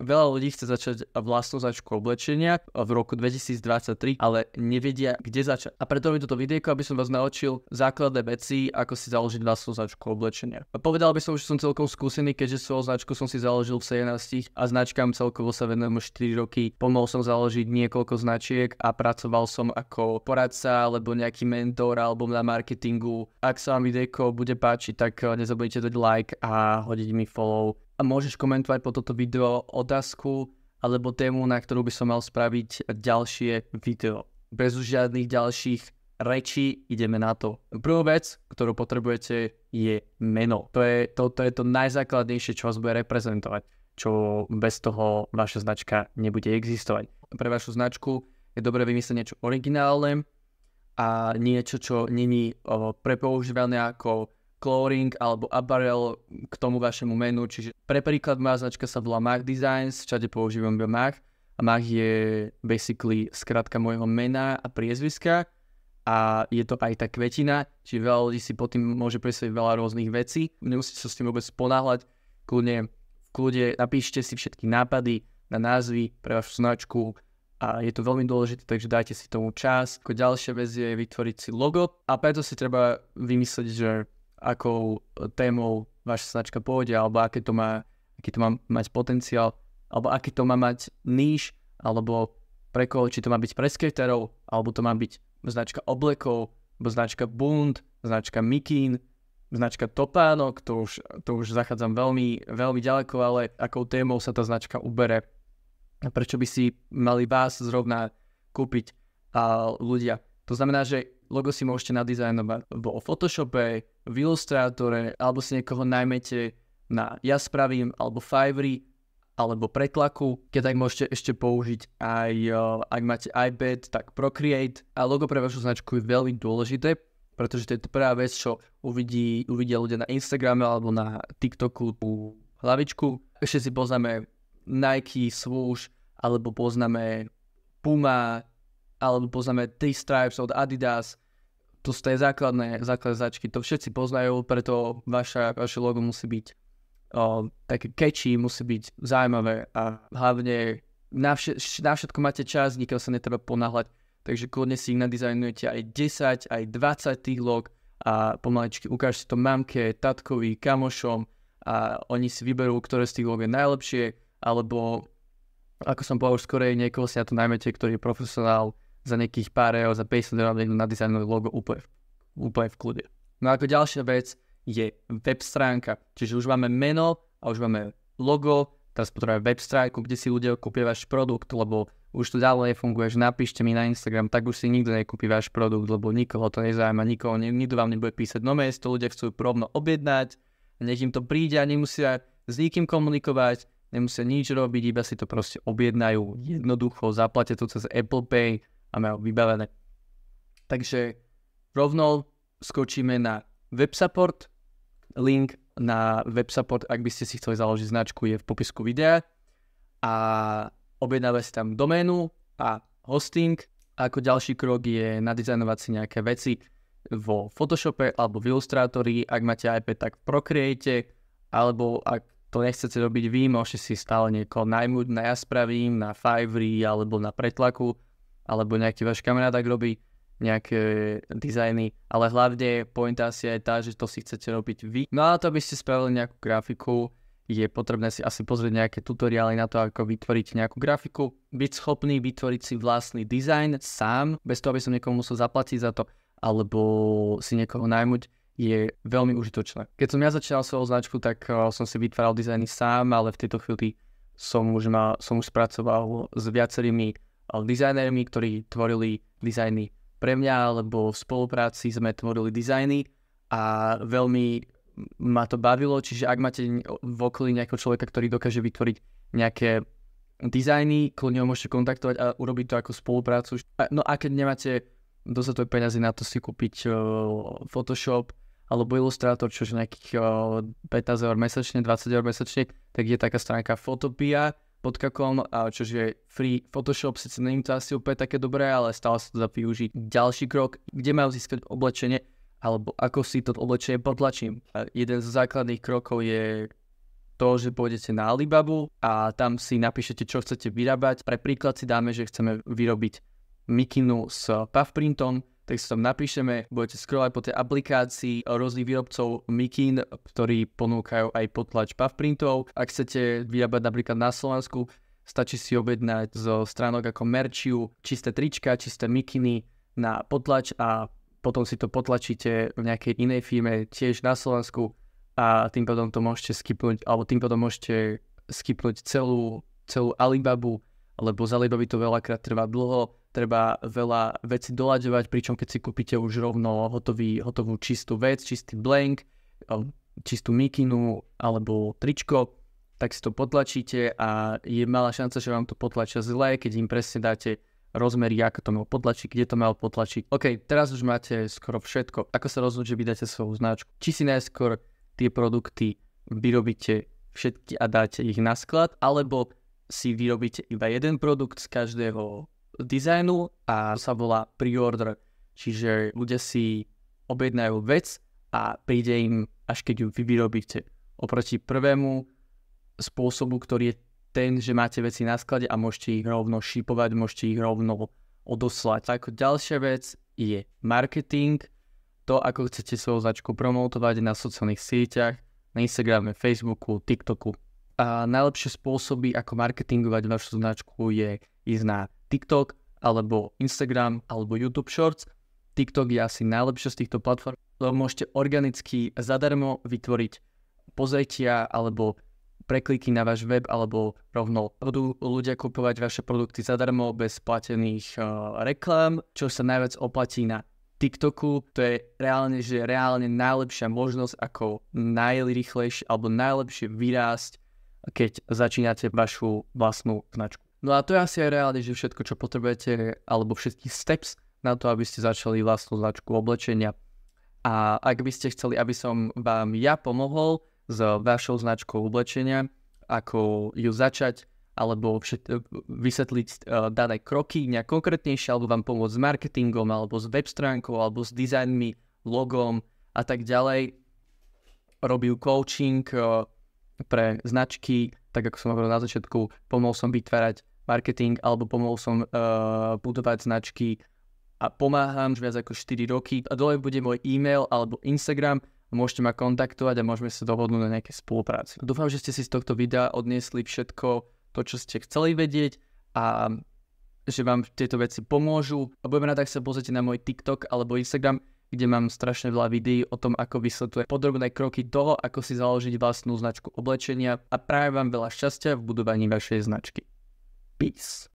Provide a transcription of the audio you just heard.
veľa ľudí chce začať vlastnú značku oblečenia v roku 2023, ale nevedia, kde začať. A preto robím toto videjko, aby som vás naučil základné veci, ako si založiť vlastnú značku oblečenia. A povedal by som, že som celkom skúsený, keďže svoju značku som si založil v 17 a značkám celkovo sa venujem 4 roky. Pomohol som založiť niekoľko značiek a pracoval som ako poradca alebo nejaký mentor alebo na marketingu. Ak sa vám videjko bude páčiť, tak nezabudnite dať like a hodiť mi follow. A môžeš komentovať po toto video otázku alebo tému, na ktorú by som mal spraviť ďalšie video. Bez už žiadnych ďalších rečí ideme na to. Prvú vec, ktorú potrebujete, je meno. To je to najzákladnejšie, čo vás bude reprezentovať, čo bez toho vaša značka nebude existovať. Pre vašu značku je dobré vymyslieť niečo originálne a niečo, čo není prepoužívané ako clothing alebo apparel k tomu vašemu menu. Čiže pre príklad moja značka sa volá Mach Designs, všade používam Mach a Mach je basically skratka môjho mena a priezviska a je to aj tá kvetina, čiže veľa ľudí si pod tým môže predstaviť veľa rôznych vecí. Nemusíte sa s tým vôbec ponáhľať, v kľude napíšte si všetky nápady na názvy pre vašu značku a je to veľmi dôležité, takže dajte si tomu čas. Ako ďalšia vec je vytvoriť si logo a preto si treba vymyslieť, že akou témou vaša značka pôjde, alebo aký to má mať potenciál, alebo aký to má mať níž, alebo pre koho, či to má byť pre skaterov, alebo to má byť značka oblekov, alebo značka Bund, značka Mikín, značka Topánok, to už zachádzam veľmi, veľmi ďaleko, ale akou témou sa tá značka ubere. A prečo by si mali vás zrovna kúpiť ľudia. To znamená, že logo si môžete nadizajnovať vo Photoshope, v Illustrátore, alebo si niekoho najmete na Ja spravím, alebo Fiverr, alebo Pretlaku. Keď tak môžete ešte použiť aj, ak máte iPad, tak Procreate. A logo pre vašu značku je veľmi dôležité, pretože to je prvá vec, čo uvidia ľudia na Instagrame alebo na TikToku tú hlavičku. Ešte si poznáme Nike, Swoosh, alebo poznáme Puma, alebo poznáme T-Stripes od Adidas. To sú tie základné značky, to všetci poznajú, preto vaše logo musí byť také catchy, musí byť zaujímavé a hlavne na všetko máte čas, nikto sa netreba ponáhľať, takže kľudne si ich nadizajnujete aj 10, aj 20 tých log a pomaličky ukážete to mamke, tatkovi, kamošom a oni si vyberú, ktoré z tých log je najlepšie, alebo ako som povedal už skorej, niekoho si na to najmete, ktorý je profesionál, za nejakých pár eur, za 50 eur na dizajnové logo úplne v kľude. No a ako ďalšia vec je web stránka. Čiže už máme meno a už máme logo, teraz potrebujeme web stránku, kde si ľudia kúpia váš produkt, lebo už to ďalej nefunguje, že napíšte mi na Instagram, tak už si nikto nekúpi váš produkt, lebo nikoho to nezaujíma, nikto vám nebude písať no to ľudia chcú rovno objednať, nech im to príde a nemusia s nikým komunikovať, nemusia nič robiť, iba si to proste objednajú jednoducho, zaplatia to cez Apple Pay a majú vybavené. Takže rovno skočíme na web support. Link na web support, ak by ste si chceli založiť značku, je v popisku videa. A objednáme si tam doménu a hosting. A ako ďalší krok je nadizajnovať si nejaké veci vo Photoshope alebo v Illustratori. Ak máte iPad, tak v Procreate. Alebo ak to nechcete robiť vy, môžete si stále niekoho najmúť na Ja spravím, na Fiverr alebo na Pretlaku, alebo nejaký váš kamarát tak robí nejaké dizajny, ale hlavne pointa asi je tá, že to si chcete robiť vy. No a to, aby ste spravili nejakú grafiku, je potrebné si asi pozrieť nejaké tutoriály na to, ako vytvoriť nejakú grafiku. Byť schopný vytvoriť si vlastný dizajn sám, bez toho, aby som niekomu musel zaplatiť za to, alebo si niekoho najmuť, je veľmi užitočné. Keď som ja začínal svoju značku, tak som si vytváral dizajny sám, ale v tejto chvíli som už spracoval s viacerými dizajnermi, ktorí tvorili dizajny pre mňa, alebo v spolupráci sme tvorili dizajny a veľmi ma to bavilo, čiže ak máte v okolí nejakého človeka, ktorý dokáže vytvoriť nejaké dizajny, kľudne ho môžete kontaktovať a urobiť to ako spoluprácu. No a keď nemáte dostatok peniazy na to si kúpiť Photoshop alebo Illustrator, čo je nejakých 15 eur mesačne, 20 eur mesačne, tak je taká stránka photopia.com, čo je free Photoshop, sice není to asi úplne také dobré, ale stále sa to dá využiť. Ďalší krok, kde majú získať oblečenie, alebo ako si to oblečenie potlačím. A jeden z základných krokov je to, že pôjdete na Alibabu a tam si napíšete, čo chcete vyrábať. Pre príklad si dáme, že chceme vyrobiť mikinu s puffprintom, tak si tam napíšeme, budete scrollovať po tej aplikácii rôznych výrobcov mikín, ktorí ponúkajú aj potlač puffprintov. Ak chcete vyrábať napríklad na Slovensku, stačí si objednať zo stránok ako Merchiu čisté trička, čisté mikiny na potlač a potom si to potlačíte v nejakej inej firme tiež na Slovensku a tým pádom to môžete skipnúť, alebo tým pádom môžete skipnúť celú Alibabu, lebo z Alibaby to veľakrát trvá dlho, treba veľa vecí doľaďovať, pričom keď si kúpite už rovno hotovú čistú vec, čistý blank, čistú mikinu alebo tričko, tak si to potlačíte a je malá šanca, že vám to potlačia zle, keď im presne dáte rozmery, ako to mal potlačiť, kde to mal potlačiť. OK, teraz už máte skoro všetko. Ako sa rozhodnúť, že vydáte svoju značku? Či si najskôr tie produkty vyrobíte všetky a dáte ich na sklad, alebo si vyrobíte iba jeden produkt z každého dizajnu a sa volá pre-order. Čiže ľudia si objednajú vec a príde im, až keď ju vy vyrobíte. Oproti prvému spôsobu, ktorý je ten, že máte veci na sklade a môžete ich rovno šipovať, môžete ich rovno odoslať. Ako ďalšia vec je marketing, to ako chcete svoju značku promotovať na sociálnych sieťach, na Instagrame, Facebooku, TikToku. A najlepšie spôsoby, ako marketingovať vašu značku je ísť na TikTok, alebo Instagram, alebo YouTube Shorts. TikTok je asi najlepšie z týchto platform, lebo môžete organicky zadarmo vytvoriť pozretia alebo prekliky na váš web, alebo rovno budú ľudia kupovať vaše produkty zadarmo bez platených reklám, čo sa najviac oplatí na TikToku. To je reálne najlepšia možnosť, ako najrýchlejšie alebo najlepšie vyrásť, keď začínate vašu vlastnú značku. No a to je asi aj reálne, že všetko, čo potrebujete, alebo všetky steps na to, aby ste začali vlastnú značku oblečenia. A ak by ste chceli, aby som vám ja pomohol s vašou značkou oblečenia, ako ju začať, alebo vysvetliť dané kroky nejak konkrétnejšie, alebo vám pomôcť s marketingom, alebo s web stránkou, alebo s dizajnmi, logom a tak ďalej. Robil coaching pre značky, tak ako som hovoril na začiatku, pomohol som vytvárať marketing, alebo pomohol som budovať značky a pomáham už viac ako 4 roky. A dole bude môj e-mail alebo Instagram, môžete ma kontaktovať a môžeme sa dohodnúť na nejaké spolupráci. Dúfam, že ste si z tohto videa odniesli všetko to, čo ste chceli vedieť a že vám tieto veci pomôžu. A budem rád, ak sa pozrite na môj TikTok alebo Instagram, kde mám strašne veľa videí o tom, ako vysvetľujem podrobné kroky toho, ako si založiť vlastnú značku oblečenia a prajem vám veľa šťastia v budovaní vašej značky.